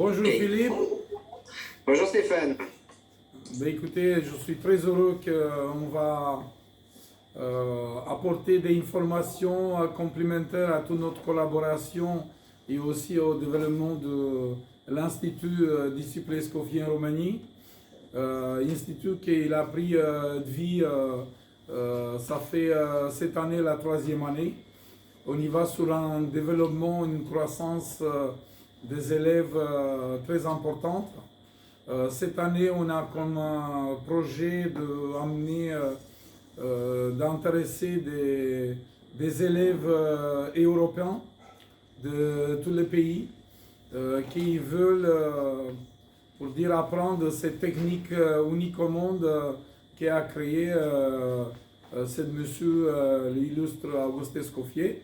Bonjour Et Philippe. bonjour Stéphane. Ben, écoutez, je suis très heureux qu'on va apporter des informations complémentaires à toute notre collaboration et aussi au développement de l'Institut Disciple Escoffier en Roumanie. Institut qui a pris de vie, ça fait cette année la troisième année. On y va sur un développement, une croissance des élèves très importante. Cette année, on a comme projet d'intéresser des élèves européens de tous les pays qui veulent, pour dire, apprendre cette technique unique au monde qui a créé ce monsieur, l'illustre Auguste Escoffier.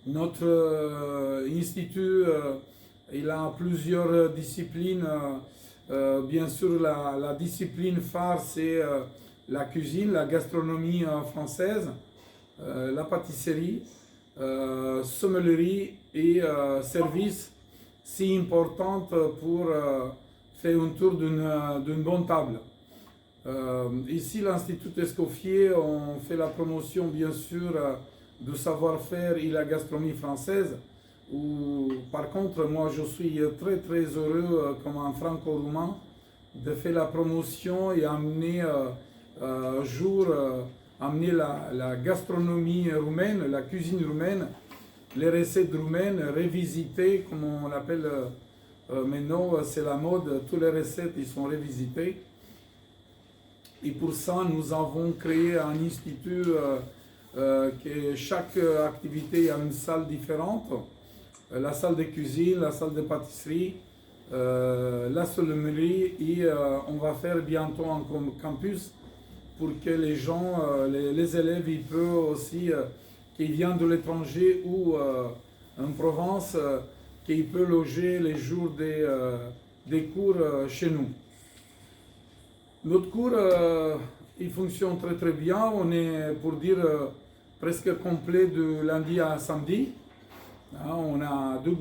Notre institut, il a plusieurs disciplines. Bien sûr, la discipline phare, c'est la cuisine, la gastronomie française, la pâtisserie, sommellerie et service, si importante pour faire un tour d'une bonne table. Ici, l'Institut Escoffier, on fait la promotion, bien sûr, du savoir-faire et la gastronomie française. Par contre, moi, je suis très très heureux, comme un franco-roumain, de faire la promotion et amener amener la gastronomie roumaine, la cuisine roumaine, les recettes roumaines, revisitées, comme on l'appelle maintenant, c'est la mode, toutes les recettes ils sont revisitées. Et pour ça, nous avons créé un institut que chaque activité a une salle différente. La salle de cuisine, la salle de pâtisserie, la sommellerie et on va faire bientôt un campus pour que les gens, les élèves, ils peuvent aussi, qui viennent de l'étranger ou en Provence, qu'ils peuvent loger les jours des cours chez nous. Notre cours, il fonctionne très très bien. On est, pour dire, presque complet de lundi à samedi. On a deux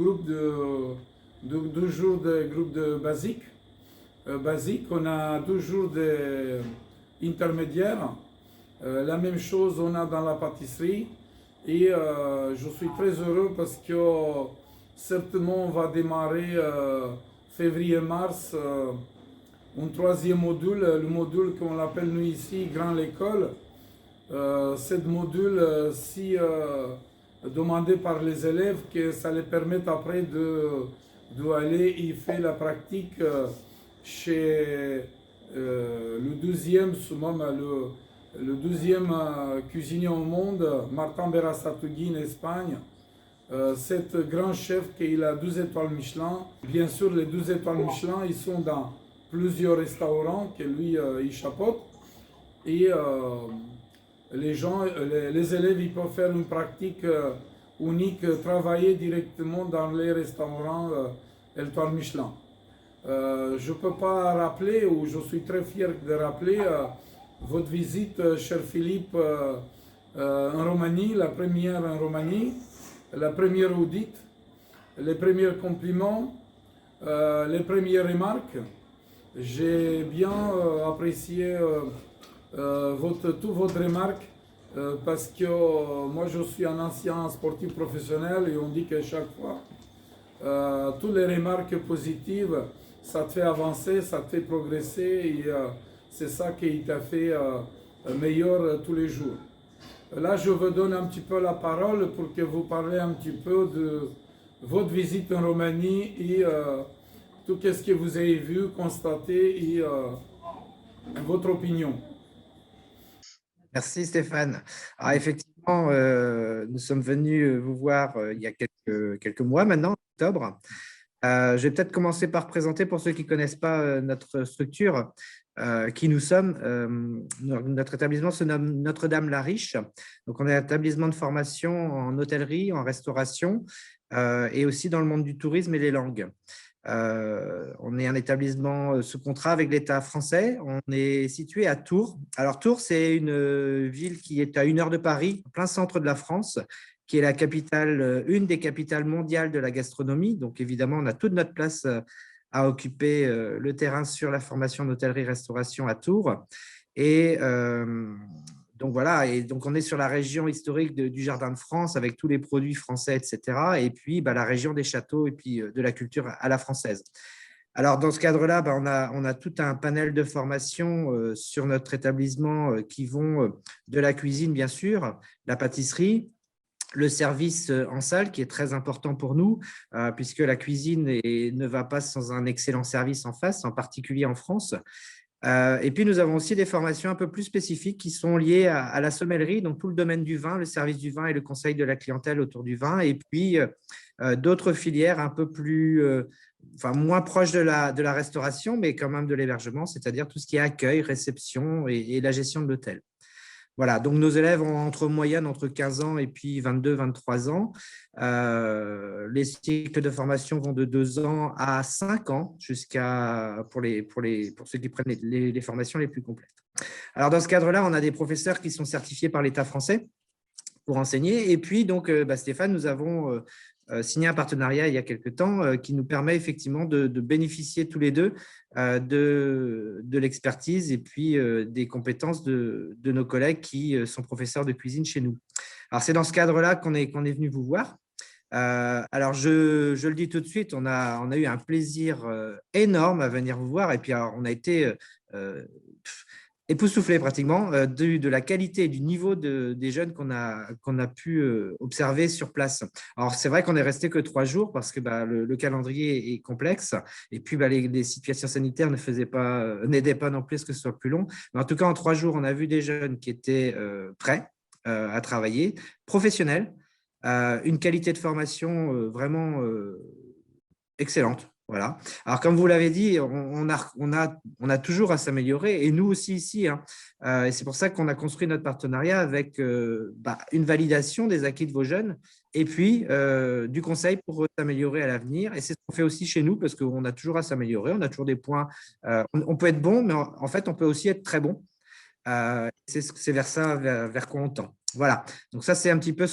jours de groupe de basique. On a 2 jours d'intermédiaire. La même chose on a dans la pâtisserie. Et je suis très heureux parce que certainement on va démarrer février-mars un troisième module, le module qu'on appelle nous ici Grande École. Cette module, si demandé par les élèves, que ça les permette après d'aller y faire la pratique chez le deuxième, le deuxième cuisinier au monde, Martin Berasategui en Espagne. Cet grand chef qui a 12 étoiles Michelin. Bien sûr, les 12 étoiles Michelin, ils sont dans plusieurs restaurants que lui, il chapeaute. Et les élèves, ils peuvent faire une pratique unique, travailler directement dans les restaurants étoiles Michelin. Je ne peux pas rappeler, ou je suis très fier de rappeler, votre visite, cher Philippe, en Roumanie, la première en Roumanie, la première audit, les premiers compliments, les premières remarques. J'ai bien apprécié toutes vos remarques parce que moi je suis un ancien sportif professionnel et on dit qu'à chaque fois, toutes les remarques positives, ça te fait avancer, ça te fait progresser et c'est ça qui t'a fait meilleur tous les jours. Là, je vous donne un petit peu la parole pour que vous parlez un petit peu de votre visite en Roumanie et tout ce que vous avez vu, constaté et votre opinion. Merci Stéphane. Alors effectivement, nous sommes venus vous voir il y a quelques mois maintenant, en octobre. Je vais peut-être commencer par présenter pour ceux qui ne connaissent pas notre structure, qui nous sommes. Notre établissement se nomme Notre-Dame-la-Riche. Donc, on est un établissement de formation en hôtellerie, en restauration et aussi dans le monde du tourisme et des langues. On est un établissement sous contrat avec l'État français. On est situé à Tours. Alors, Tours, c'est une ville qui est à 1 heure de Paris, en plein centre de la France, qui est la capitale, une des capitales mondiales de la gastronomie. Donc, évidemment, on a toute notre place à occuper le terrain sur la formation d'hôtellerie-restauration à Tours. Et donc, voilà. Et donc, on est sur la région historique du Jardin de France avec tous les produits français, etc. Et puis, la région des châteaux et puis de la culture à la française. Alors, dans ce cadre-là, on a tout un panel de formations sur notre établissement qui vont de la cuisine, bien sûr, la pâtisserie, le service en salle qui est très important pour nous, puisque la cuisine ne va pas sans un excellent service en face, en particulier en France. Et puis, nous avons aussi des formations un peu plus spécifiques qui sont liées à la sommellerie, donc tout le domaine du vin, le service du vin et le conseil de la clientèle autour du vin. Et puis, d'autres filières un peu plus, moins proches de la restauration, mais quand même de l'hébergement, c'est-à-dire tout ce qui est accueil, réception et la gestion de l'hôtel. Voilà, donc nos élèves ont moyenne entre 15 ans et puis 22, 23 ans. Les cycles de formation vont de 2 ans à 5 ans pour ceux qui prennent les formations les plus complètes. Alors, dans ce cadre-là, on a des professeurs qui sont certifiés par l'État français pour enseigner. Et puis, donc, Stéphane, nous avons signé un partenariat il y a quelques temps qui nous permet effectivement de bénéficier tous les deux de l'expertise et puis des compétences de nos collègues qui sont professeurs de cuisine chez nous. Alors, c'est dans ce cadre-là qu'on est venu vous voir. Alors, je le dis tout de suite, on a eu un plaisir énorme à venir vous voir. Et puis, alors, on a été époustouflé pratiquement de la qualité et du niveau des jeunes qu'on a pu observer sur place. Alors, c'est vrai qu'on est resté que 3 jours parce que le calendrier est complexe et puis les situations sanitaires n'aidaient pas non plus à ce que ce soit plus long. Mais en tout cas, en 3 jours, on a vu des jeunes qui étaient prêts à travailler, professionnels, une qualité de formation vraiment excellente. Voilà. Alors, comme vous l'avez dit, on a toujours à s'améliorer, et nous aussi ici. Et c'est pour ça qu'on a construit notre partenariat avec une validation des acquis de vos jeunes et puis du conseil pour s'améliorer à l'avenir. Et c'est ce qu'on fait aussi chez nous parce qu'on a toujours à s'améliorer. On a toujours des points. On peut être bon, mais en fait, on peut aussi être très bon. C'est vers ça, vers quoi on tend. Voilà. Donc, ça, c'est un petit peu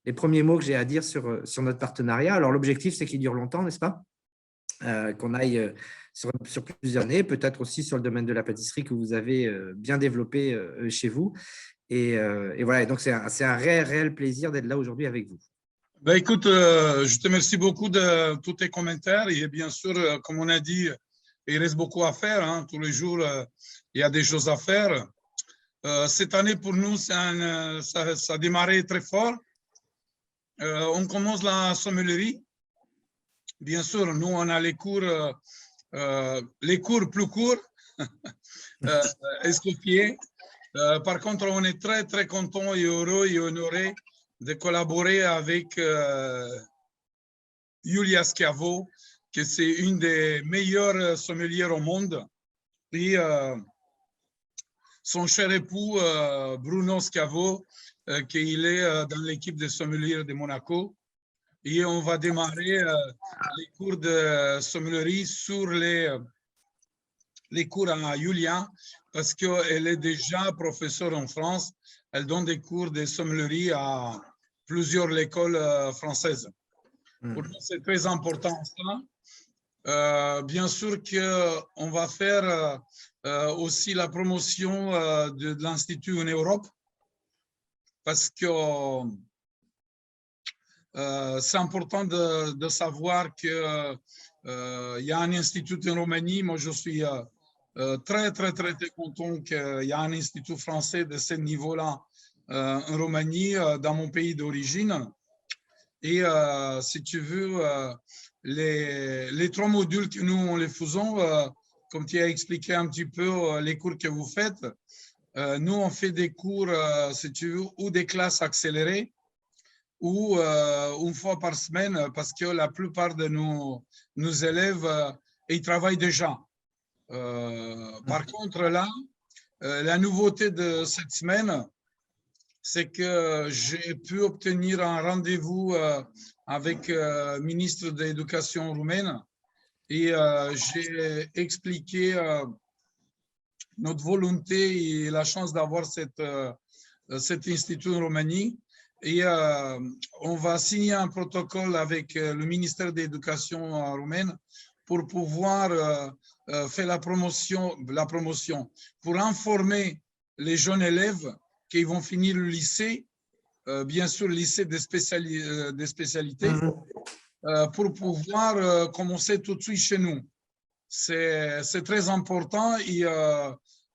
les premiers mots que j'ai à dire sur notre partenariat. Alors, l'objectif, c'est qu'il dure longtemps, n'est-ce pas? Qu'on aille sur plusieurs années, peut-être aussi sur le domaine de la pâtisserie que vous avez bien développé chez vous. Et voilà, et donc c'est un réel plaisir d'être là aujourd'hui avec vous. Ben, écoute, je te remercie beaucoup de tous tes commentaires. Et bien sûr, comme on a dit, il reste beaucoup à faire. Hein. Tous les jours, il y a des choses à faire. Cette année, pour nous, ça a démarré très fort. On commence la sommellerie. Bien sûr, nous, on a les cours plus courts, escoffiers. Par contre, on est très, très content et heureux et honoré de collaborer avec Giulia Schiavo, qui c'est une des meilleures sommelières au monde. Et son cher époux, Bruno Schiavo, qui est dans l'équipe des sommeliers de Monaco. Et on va démarrer les cours de sommellerie sur les cours à Giulia parce qu'elle est déjà professeure en France. Elle donne des cours de sommellerie à plusieurs écoles françaises. Pour nous, c'est très important ça. Bien sûr qu'on va faire aussi la promotion de l'Institut en Europe parce que c'est important de savoir qu'il y a un institut en Roumanie. Moi, je suis très, très, très, très content qu'il y a un institut français de ce niveau-là en Roumanie, dans mon pays d'origine. Et si tu veux, les 3 modules que nous, on les faisons, comme tu as expliqué un petit peu les cours que vous faites, nous, on fait des cours, si tu veux, ou des classes accélérées, ou une fois par semaine, parce que la plupart de nos élèves, ils travaillent déjà. Par contre, là, la nouveauté de cette semaine, c'est que j'ai pu obtenir un rendez-vous avec le ministre de l'Éducation roumaine et j'ai expliqué notre volonté et la chance d'avoir cet institut en Roumanie. Et on va signer un protocole avec le ministère de l'Éducation roumaine pour pouvoir faire la promotion, pour informer les jeunes élèves qui vont finir le lycée, bien sûr le lycée des spécialités, pour pouvoir commencer tout de suite chez nous. C'est très important et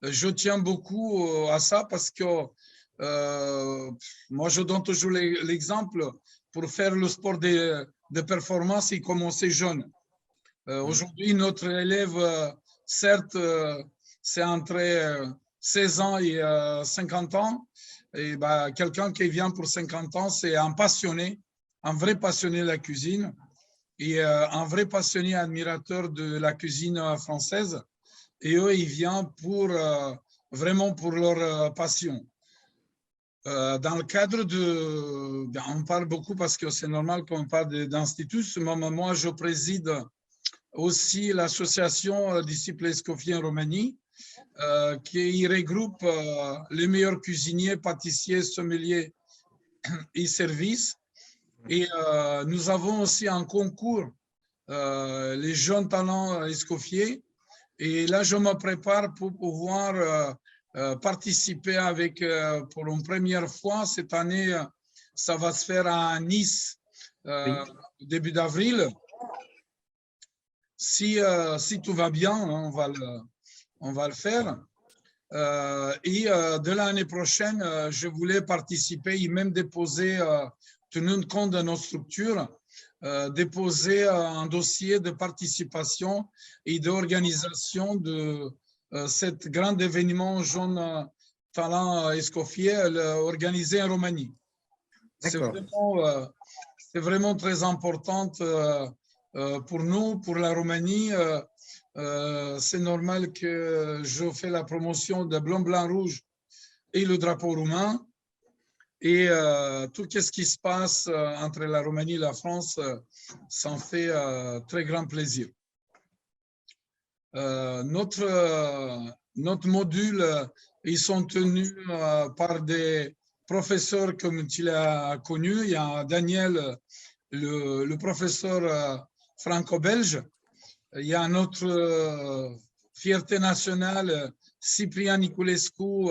je tiens beaucoup à ça parce que moi, je donne toujours l'exemple pour faire le sport de performance et commencer jeune. Aujourd'hui, notre élève, certes, c'est entre 16 ans et 50 ans. Et bah, quelqu'un qui vient pour 50 ans, c'est un passionné, un vrai passionné de la cuisine et un vrai passionné admirateur de la cuisine française. Et eux, ils viennent pour vraiment pour leur passion. Dans le cadre de, on parle beaucoup parce que c'est normal qu'on parle d'instituts. Moi, je préside aussi l'association Disciples Escoffier en Roumanie, qui regroupe les meilleurs cuisiniers, pâtissiers, sommeliers et services. Et nous avons aussi un concours, les jeunes talents Escoffier. Et là, je me prépare pour pouvoir participer avec, pour une première fois cette année, ça va se faire à Nice, début d'avril. Si tout va bien, on va le faire. Et de l'année prochaine, je voulais participer et même déposer, tenant compte de nos structures, déposer un dossier de participation et d'organisation de cet grand événement Jeune Talent Escoffier organisé en Roumanie. C'est vraiment très important pour nous, pour la Roumanie. C'est normal que je fais la promotion de blanc, blanc, rouge et le drapeau roumain. Et tout ce qui se passe entre la Roumanie et la France, ça en fait très grand plaisir. Notre module, ils sont tenus par des professeurs comme tu l'as connu. Il y a Daniel, le professeur franco-belge. Il y a notre fierté nationale, Cyprien Niculescu,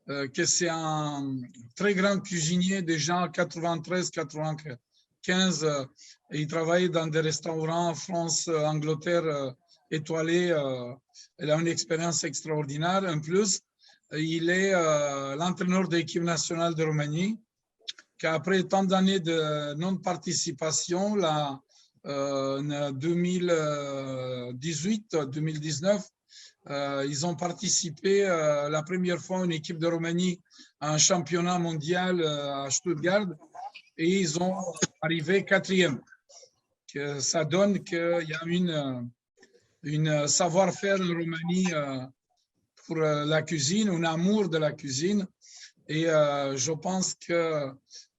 que c'est un très grand cuisinier déjà en 93-95. Il travaille dans des restaurants en France, Angleterre, étoilés. Il a une expérience extraordinaire. En plus, il est l'entraîneur de l'équipe nationale de Roumanie, qu'après tant d'années de non-participation, en 2018-2019, ils ont participé la première fois une équipe de Roumanie à un championnat mondial à Stuttgart et ils ont arrivé 4e. Ça donne qu'il y a une savoir-faire en Roumanie pour la cuisine, un amour de la cuisine. Et je pense que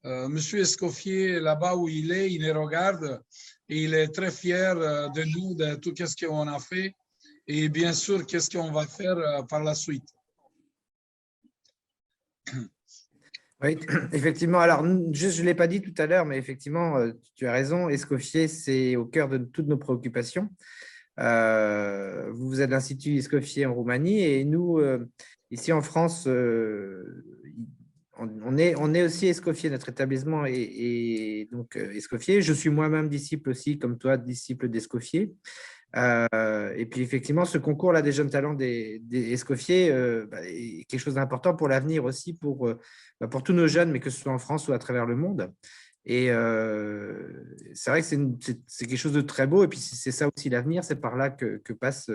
M. Escoffier, là-bas où il les regarde et il est très fier de nous, de tout ce qu'on a fait. Et bien sûr, qu'est-ce qu'on va faire par la suite. Oui, effectivement. Alors, juste, je ne l'ai pas dit tout à l'heure, mais effectivement, tu as raison. Escoffier, c'est au cœur de toutes nos préoccupations. Vous êtes l'Institut Escoffier en Roumanie et nous, ici en France, on est aussi Escoffier, notre établissement est donc Escoffier. Je suis moi-même disciple aussi, comme toi, disciple d'Escoffier. Et puis effectivement, ce concours-là des jeunes talents des Escoffier est quelque chose d'important pour l'avenir aussi, pour tous nos jeunes, mais que ce soit en France ou à travers le monde. Et c'est vrai que c'est quelque chose de très beau. Et puis c'est ça aussi l'avenir, c'est par là que passe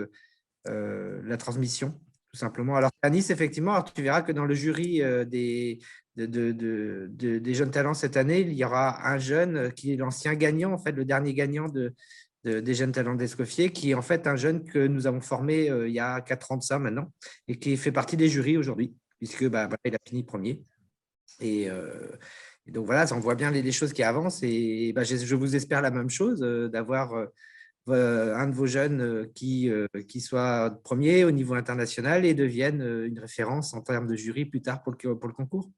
la transmission, tout simplement. Alors à Nice, effectivement, alors, tu verras que dans le jury des jeunes talents cette année, il y aura un jeune qui est l'ancien gagnant, en fait, le dernier gagnant des jeunes talents d'Escoffier, qui est en fait un jeune que nous avons formé il y a 4 ans de ça maintenant, et qui fait partie des jurys aujourd'hui, puisque il a fini premier. Et donc voilà, on voit bien les choses qui avancent, et je vous espère la même chose, d'avoir un de vos jeunes qui soit premier au niveau international et devienne une référence en termes de jury plus tard pour le concours.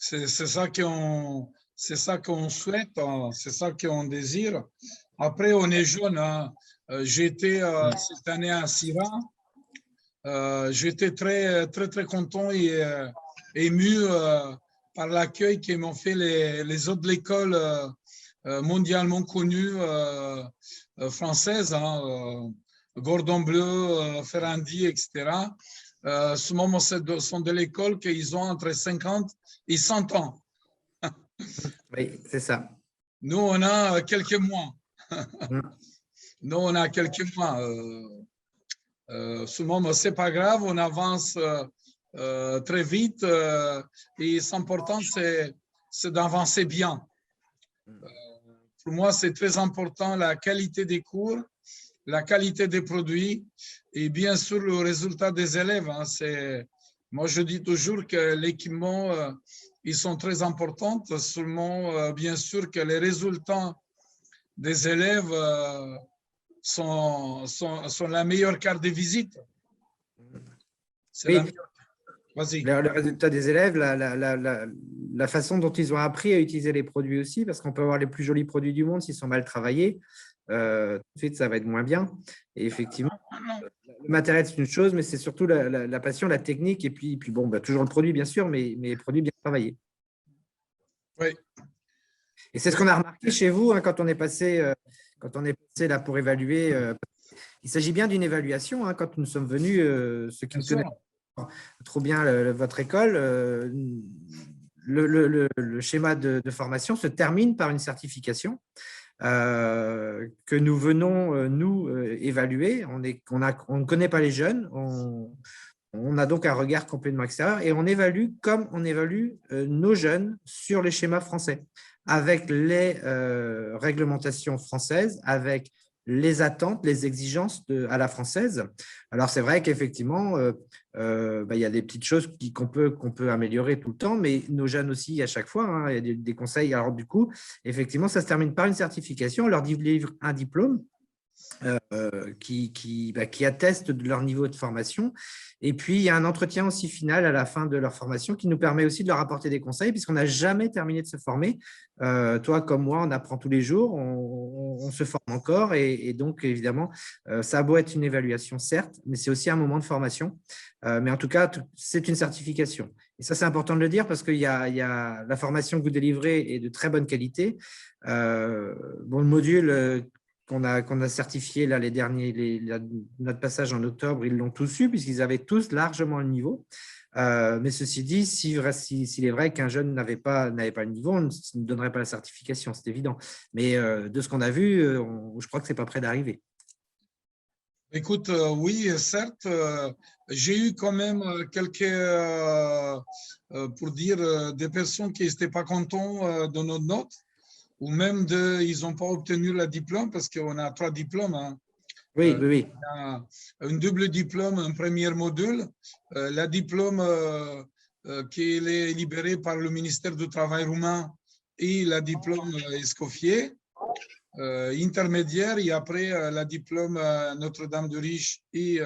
C'est ça qu'on souhaite, hein, c'est ça qu'on désire. Après, on est jeune. Hein. J'étais cette année à Syrah. J'étais très content et ému par l'accueil qu'ils m'ont fait les autres de l'école mondialement connues françaises, hein, Gordon Bleu, Ferrandi, etc. Ce moment, sont de l'école qu'ils ont entre 50 et 100 ans. Oui, c'est ça. Nous, on a quelques mois. Mm. Nous, on a quelques mois. Ce moment, c'est pas grave, on avance très vite et l'important, c'est d'avancer bien. Pour moi, c'est très important la qualité des cours, la qualité des produits et bien sûr le résultat des élèves. Hein. Moi, je dis toujours que l'équipement, ils sont très importants, seulement bien sûr que les résultats des élèves sont la meilleure carte de visite. C'est Oui. la meilleure. Vas-y. Le résultat des élèves, la façon dont ils ont appris à utiliser les produits aussi, parce qu'on peut avoir les plus jolis produits du monde s'ils sont mal travaillés. Tout de suite, ça va être moins bien. Et effectivement, le matériel, c'est une chose, mais c'est surtout la passion, la technique, et puis bon, bah, toujours le produit, bien sûr, mais les produits bien travaillés. Oui. Et c'est ce qu'on a remarqué chez vous hein, quand on est passé là pour évaluer. Il s'agit bien d'une évaluation. Hein, quand nous sommes venus, ceux qui ne connaissent pas trop bien votre école, le schéma de formation se termine par une certification que nous venons, nous, évaluer. On ne connaît pas les jeunes, on a donc un regard complètement extérieur et on évalue comme on évalue nos jeunes sur les schémas français, avec les réglementations françaises, avec les attentes, les exigences à la française. Alors, c'est vrai qu'effectivement, il y a des petites choses qu'on peut améliorer tout le temps, mais nos jeunes aussi, à chaque fois, hein, il y a des conseils. Alors, du coup, effectivement, ça se termine par une certification. On leur livre un diplôme qui atteste de leur niveau de formation. Et puis, il y a un entretien aussi final à la fin de leur formation qui nous permet aussi de leur apporter des conseils puisqu'on n'a jamais terminé de se former. Toi, comme moi, on apprend tous les jours, on se forme encore et donc, évidemment, ça a beau être une évaluation, certes, mais c'est aussi un moment de formation. Mais en tout cas, c'est une certification. Et ça, c'est important de le dire parce qu'il y a la formation que vous délivrez est de très bonne qualité. Bon, le module qu'on a certifié là, les derniers, notre passage en octobre, ils l'ont tous eu puisqu'ils avaient tous largement le niveau. Mais ceci dit, s'il est vrai qu'un jeune n'avait pas le niveau, on ne donnerait pas la certification, c'est évident. Mais de ce qu'on a vu, je crois que ce n'est pas près d'arriver. Écoute, oui, certes, j'ai eu quand même quelques, pour dire, des personnes qui n'étaient pas contents de nos notes, ou même ils n'ont pas obtenu le diplôme parce qu'on a 3 diplômes. Hein. Oui, oui. On a un double diplôme, un premier module, le diplôme qui est libéré par le ministère du Travail roumain et le diplôme Escoffier. Intermédiaire et après la diplôme Notre-Dame de Riche et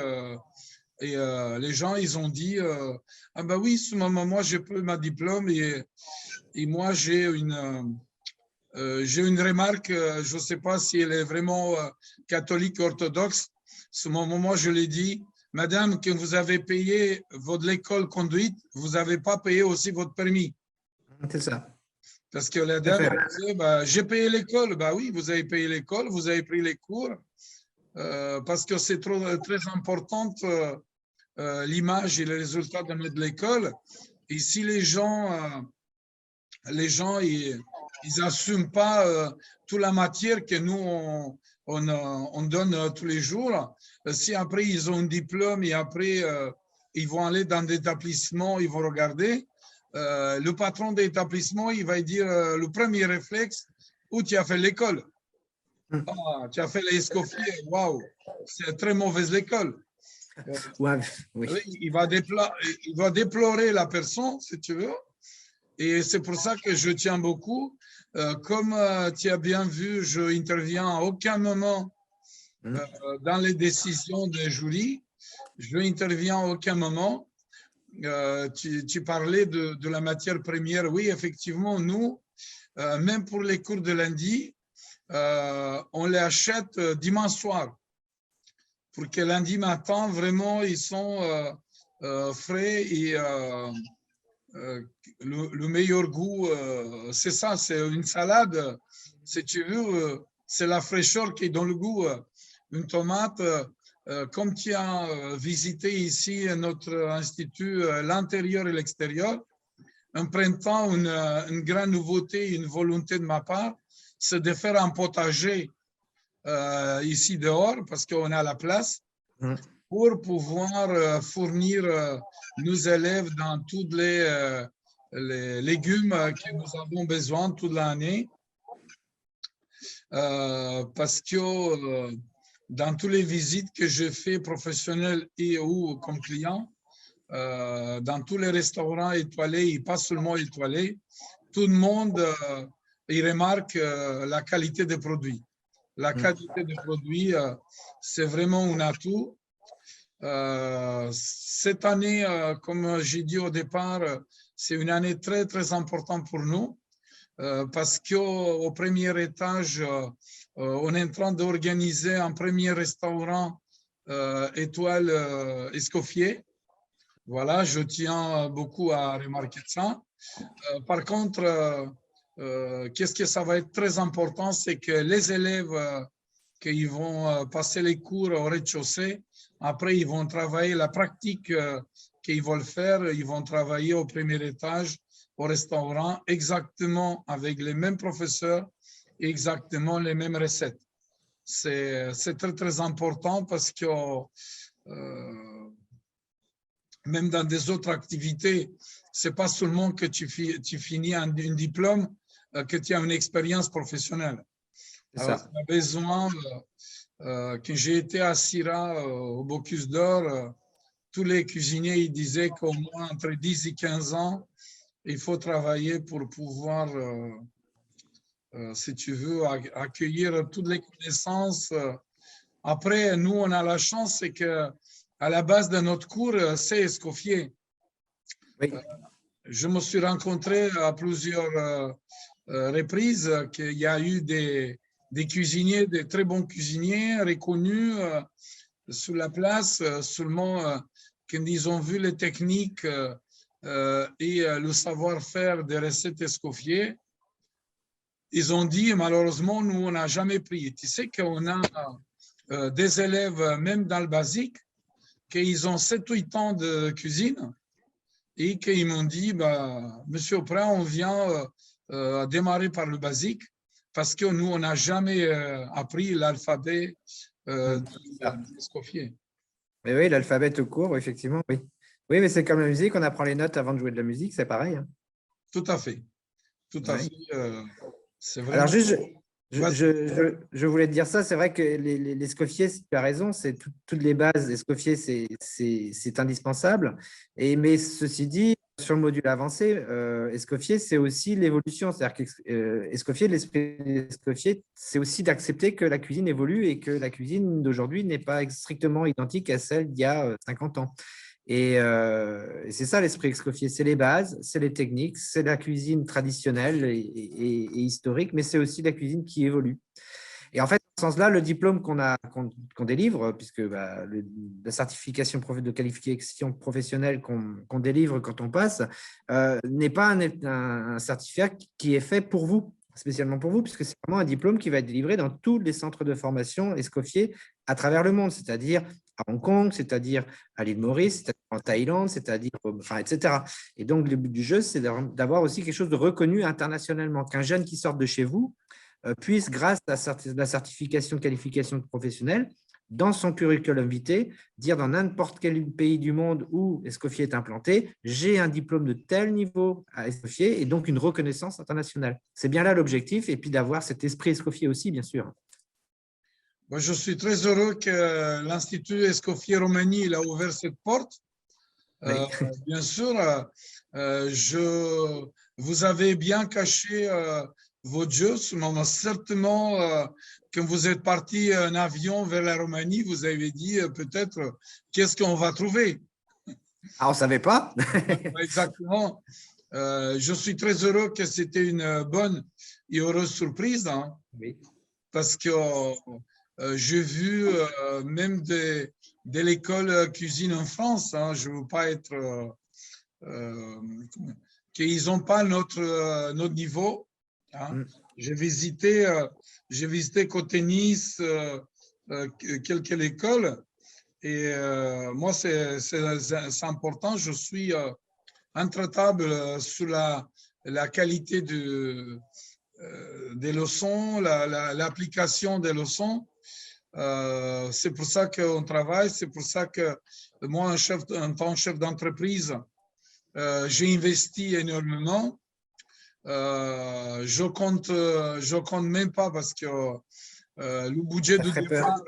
les gens ils ont dit ah ben oui, ce moment moi j'ai pas ma diplôme et moi j'ai une remarque, je ne sais pas si elle est vraiment catholique orthodoxe. Ce moment je l'ai dit, madame, quand vous avez payé votre école conduite, vous n'avez pas payé aussi votre permis. C'est ça. Parce que la dame disait, j'ai payé l'école. Bah oui, vous avez payé l'école, vous avez pris les cours, parce que c'est très important l'image et les résultats de l'école. Et si les gens ils n'assument pas toute la matière que nous, on donne tous les jours, si après ils ont un diplôme et après ils vont aller dans des établissements, ils vont regarder, le patron d'établissement, il va dire le premier réflexe, où tu as fait l'école. Ah, tu as fait l'Escoffier, waouh, c'est très mauvaise l'école. Ouais, oui. Il va déplorer la personne, si tu veux. Et c'est pour ça que je tiens beaucoup. Comme tu as bien vu, je n'interviens à aucun moment dans les décisions des jurys. Je n'interviens à aucun moment. tu parlais de la matière première. Oui, effectivement, nous, même pour les cours de lundi, on les achète dimanche soir pour que lundi matin, vraiment, ils sont frais et le meilleur goût. C'est ça, c'est une salade. Si tu veux, c'est la fraîcheur qui est dans le goût. Une tomate, comme tu as visité ici notre institut, l'intérieur et l'extérieur, un printemps, une grande nouveauté, une volonté de ma part, c'est de faire un potager ici dehors parce qu'on a la place pour pouvoir fournir nos élèves dans tous les légumes que nous avons besoin toute l'année. Parce que dans toutes les visites que je fais professionnelles et ou comme client, dans tous les restaurants étoilés et pas seulement étoilés, tout le monde il remarque la qualité des produits. La qualité des produits, c'est vraiment un atout. Cette année, comme j'ai dit au départ, c'est une année très, très importante pour nous parce qu'au premier étage, on est en train d'organiser un premier restaurant étoile Escoffier. Voilà, je tiens beaucoup à remarquer ça. Par contre, qu'est-ce que ça va être très important, c'est que les élèves qui vont passer les cours au rez-de-chaussée, après ils vont travailler la pratique qu'ils veulent faire, ils vont travailler au premier étage, au restaurant, exactement avec les mêmes professeurs, exactement les mêmes recettes. C'est très, très important parce que même dans des autres activités, c'est pas seulement que tu finis un diplôme, que tu as une expérience professionnelle. Alors, on a besoin, quand j'ai été à Syrah, au Bocuse d'Or, tous les cuisiniers ils disaient qu'au moins entre 10 et 15 ans, il faut travailler pour pouvoir, si tu veux, accueillir toutes les connaissances. Après, nous, on a la chance, c'est que à la base de notre cours, c'est Escoffier. Oui. Je me suis rencontré à plusieurs reprises qu'il y a eu des cuisiniers, des très bons cuisiniers reconnus sur la place, seulement quand ils ont vu les techniques et le savoir-faire des recettes Escoffier, ils ont dit, malheureusement, nous, on n'a jamais pris. Tu sais qu'on a des élèves, même dans le basique, qu'ils ont 7 ou 8 ans de cuisine et qu'ils m'ont dit, bah, Monsieur Auprin, on vient démarrer par le basique parce que nous, on n'a jamais appris l'alphabet d'Escoffier. Mais oui, l'alphabet tout court, effectivement, oui. Oui, mais c'est comme la musique, on apprend les notes avant de jouer de la musique, c'est pareil. Hein. Tout à fait. Tout à fait. C'est vraiment... Alors, juste, je voulais te dire ça, c'est vrai que l'Escoffier, si tu as raison, c'est toutes les bases. Escoffier, c'est indispensable. Mais ceci dit, sur le module avancé, Escoffier, c'est aussi l'évolution. C'est-à-dire qu'Escoffier, l'esprit d'Escoffier, c'est aussi d'accepter que la cuisine évolue et que la cuisine d'aujourd'hui n'est pas strictement identique à celle d'il y a 50 ans. Et c'est ça l'esprit Escoffier, c'est les bases, c'est les techniques, c'est la cuisine traditionnelle et historique, mais c'est aussi la cuisine qui évolue. Et en fait, dans ce sens-là, le diplôme qu'on délivre, puisque la certification de qualification professionnelle qu'on délivre quand on passe, n'est pas un certificat qui est fait pour vous, spécialement pour vous, puisque c'est vraiment un diplôme qui va être délivré dans tous les centres de formation Escoffier à travers le monde, c'est-à-dire à Hong Kong, c'est-à-dire à l'île Maurice, c'est-à-dire en Thaïlande, c'est-à-dire, enfin, etc. Et donc, le but du jeu, c'est d'avoir aussi quelque chose de reconnu internationalement, qu'un jeune qui sort de chez vous puisse, grâce à la certification de qualification professionnelle, dans son curriculum vitae, dire dans n'importe quel pays du monde où Escoffier est implanté, j'ai un diplôme de tel niveau à Escoffier et donc une reconnaissance internationale. C'est bien là l'objectif, et puis d'avoir cet esprit Escoffier aussi, bien sûr. Bon, je suis très heureux que l'Institut Escoffier Roumanie il a ouvert cette porte. Oui. Bien sûr, vous avez bien caché votre jeu. Certainement, quand vous êtes parti en avion vers la Roumanie, vous avez dit peut-être qu'est-ce qu'on va trouver. Ah, on ne savait pas? Exactement. Je suis très heureux que c'était une bonne et heureuse surprise, hein, Oui. parce que j'ai vu même de l'école cuisine en France, hein, je ne veux pas être... euh, qu'ils n'ont pas notre niveau. Hein. Mm. J'ai visité côté Nice quelques écoles et moi, c'est important. Je suis intraitable sur la qualité des leçons, l'application des leçons. C'est pour ça qu'on travaille, c'est pour ça que moi, en tant que chef d'entreprise, j'ai investi énormément. Je compte même pas parce que le budget de départ,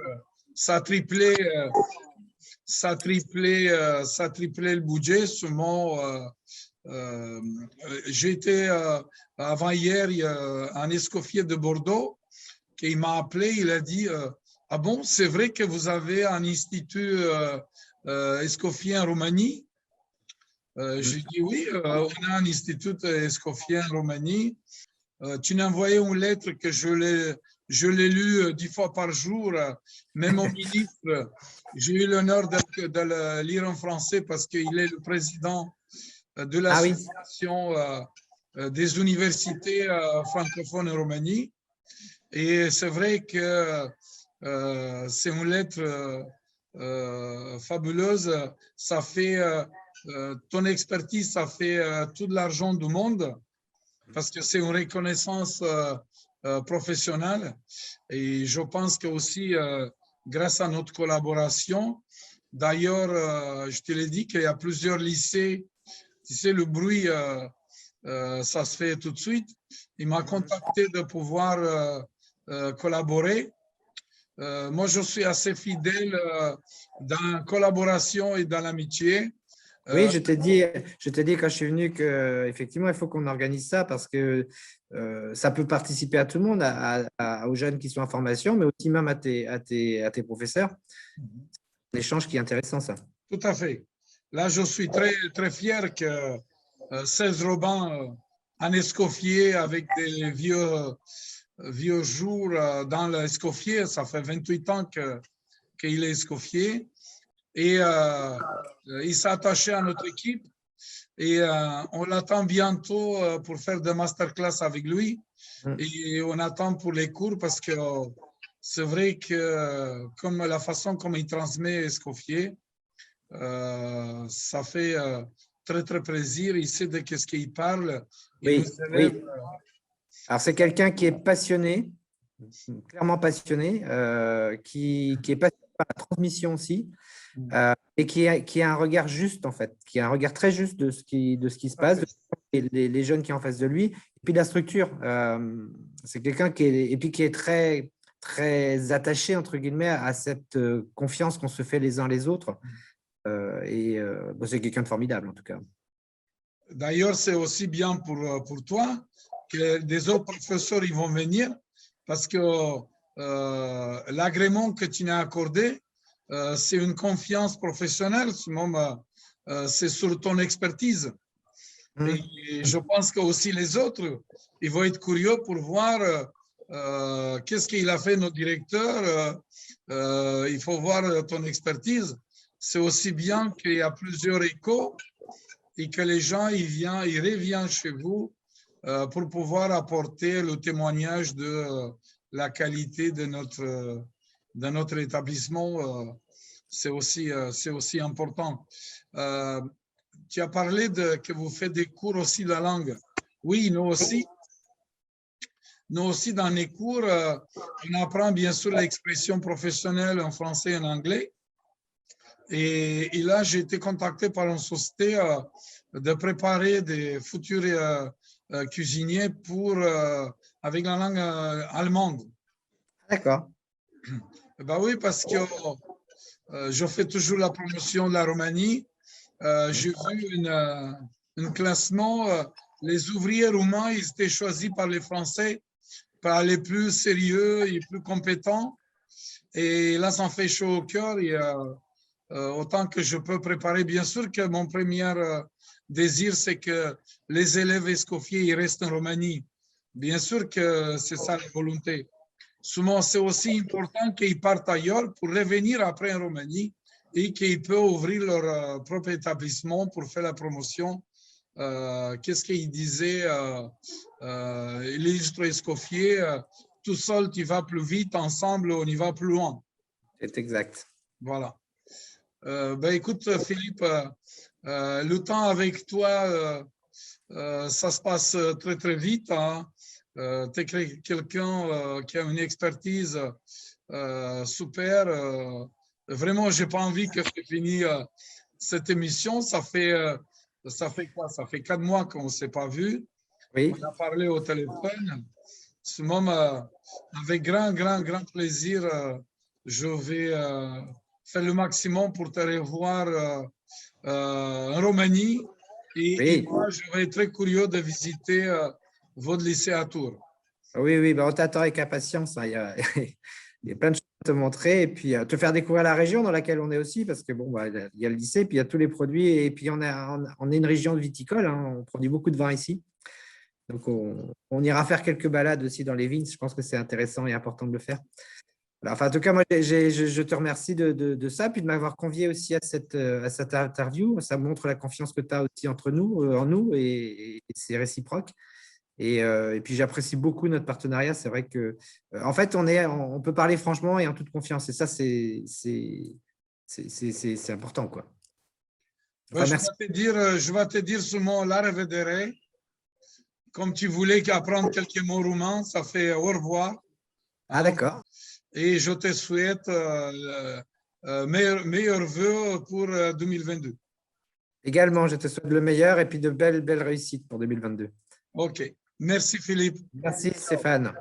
ça triplait le budget. Seulement, j'ai été avant hier, il y a un escoffier de Bordeaux qui m'a appelé, il a dit ah bon, c'est vrai que vous avez un institut escoffier en Roumanie? J'ai dit oui, on a un institut escoffier en Roumanie. Tu m'as envoyé une lettre que je l'ai lue 10 fois par jour, même au ministre. J'ai eu l'honneur de le lire en français parce qu'il est le président de l'association des universités francophones en Roumanie. Et c'est vrai que c'est une lettre fabuleuse. Ça fait ton expertise, ça fait tout l'argent du monde parce que c'est une reconnaissance professionnelle. Et je pense que aussi, grâce à notre collaboration, d'ailleurs, je te l'ai dit qu'il y a plusieurs lycées. Tu sais, le bruit, ça se fait tout de suite. Il m'a contacté de pouvoir collaborer. Moi, je suis assez fidèle dans la collaboration et dans l'amitié. Oui, je t'ai dit quand je suis venu qu'effectivement, il faut qu'on organise ça parce que ça peut participer à tout le monde, aux jeunes qui sont en formation, mais aussi même à tes professeurs. Un échange qui est intéressant, ça. Tout à fait. Là, je suis très, très fier que 16 Robin en escoffier avec des vieux jours dans l'escoffier. Ça fait 28 ans qu'il est escoffier. Et il s'est attaché à notre équipe. Et on l'attend bientôt pour faire des masterclass avec lui. Et on attend pour les cours parce que c'est vrai que comme la façon comme il transmet Escoffier, ça fait très, très plaisir. Il sait de qu'est-ce qu'il parle. Oui, oui. Alors, c'est quelqu'un qui est passionné, clairement passionné, qui est passionné par la transmission aussi, et qui a un regard juste, en fait, qui a un regard très juste de ce qui se passe, les jeunes qui sont en face de lui, et puis la structure. C'est quelqu'un qui est très, très attaché, entre guillemets, à cette confiance qu'on se fait les uns les autres. C'est quelqu'un de formidable, en tout cas. D'ailleurs, c'est aussi bien pour toi que des autres professeurs ils vont venir parce que l'agrément que tu m'as accordé, c'est une confiance professionnelle, c'est sur ton expertise. Et je pense que aussi les autres, ils vont être curieux pour voir qu'est-ce qu'il a fait notre directeur. Il faut voir ton expertise. C'est aussi bien qu'il y a plusieurs échos et que les gens ils reviennent chez vous pour pouvoir apporter le témoignage de la qualité de notre établissement. C'est aussi important. Tu as parlé que vous faites des cours aussi de la langue. Oui, nous aussi. Nous aussi, dans les cours, on apprend bien sûr l'expression professionnelle en français et en anglais. Et là, j'ai été contacté par une société de préparer des futurs cuisiniers avec la langue allemande. D'accord. Ben oui, parce que je fais toujours la promotion de la Roumanie. J'ai vu un classement. Les ouvriers roumains, ils étaient choisis par les Français, par les plus sérieux et plus compétents. Et là, ça me fait chaud au cœur. autant que je peux préparer. Bien sûr que mon premier désir, c'est que les élèves escoffiers ils restent en Roumanie. Bien sûr que c'est ça la volonté. Souvent, c'est aussi important qu'ils partent ailleurs pour revenir après en Roumanie et qu'ils peuvent ouvrir leur propre établissement pour faire la promotion. Qu'est-ce qu'il disait l'illustre Escoffier, tout seul tu vas plus vite, ensemble on y va plus loin. C'est exact. Voilà. Écoute Philippe, le temps avec toi, ça se passe très très vite. Hein. Tu es quelqu'un qui a une expertise super. Vraiment, j'ai pas envie que c'est fini cette émission. Ça fait quoi? Ça fait 4 mois qu'on ne s'est pas vu. Oui. On a parlé au téléphone. Ce moment, avec grand plaisir, je vais faire le maximum pour te revoir en Roumanie. Et moi, je vais être très curieux de visiter votre lycée à Tours. Oui, on t'attend avec impatience. Hein. Il y a plein de choses à te montrer et puis te faire découvrir la région dans laquelle on est aussi, parce que bon, il y a le lycée, puis il y a tous les produits, et puis on est une région de viticole, hein, on produit beaucoup de vin ici. Donc, on ira faire quelques balades aussi dans les vignes. Je pense que c'est intéressant et important de le faire. Alors, enfin, en tout cas, moi, je te remercie de ça, puis de m'avoir convié aussi à cette interview. Ça montre la confiance que tu as aussi entre nous, en nous, et c'est réciproque. Et puis, j'apprécie beaucoup notre partenariat. C'est vrai que, en fait, on peut parler franchement et en toute confiance. Et ça, c'est important, quoi. Enfin, je vais te dire ce mot, la revedere. Comme tu voulais apprendre quelques mots roumains, ça fait au revoir. Ah, d'accord. Et je te souhaite meilleurs vœux pour 2022. Également, je te souhaite le meilleur et puis de belles réussites pour 2022. OK. Merci Philippe. Merci Stéphane.